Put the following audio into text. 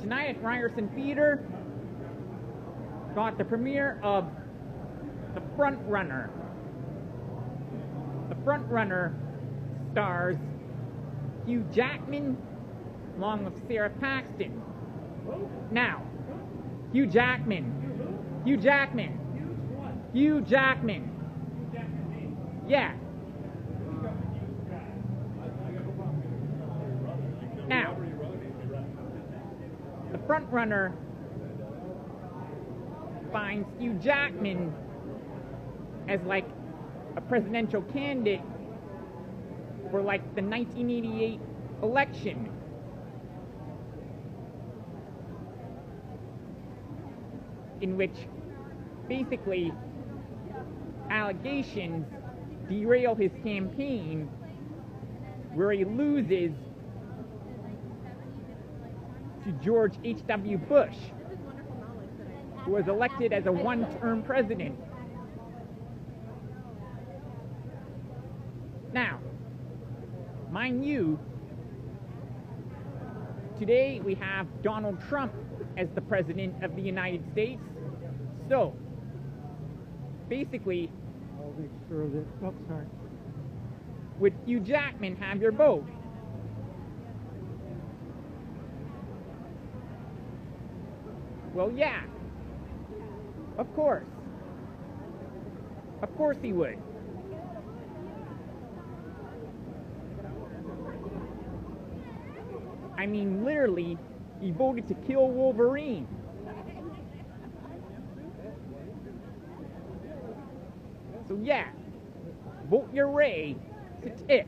Tonight at Ryerson Theatre, got the premiere of The Front Runner. The Front Runner stars Hugh Jackman along with Sarah Paxton. Now, Hugh Jackman. Hugh Jackman. Hugh Jackman. Yeah. Now, the front runner finds Hugh Jackman as like a presidential candidate for like the 1988 election. In which basically allegations derail his campaign, where he loses to George H.W. Bush, who was elected as a one-term president. Now, mind you, today we have Donald Trump as the President of the United States. So, basically, I'll make sure that, oh, sorry. would Hugh Jackman have your vote? Well, yeah. Of course. Of course he would. I mean, literally, he voted to kill Wolverine. So yeah, vote your way to Tiff.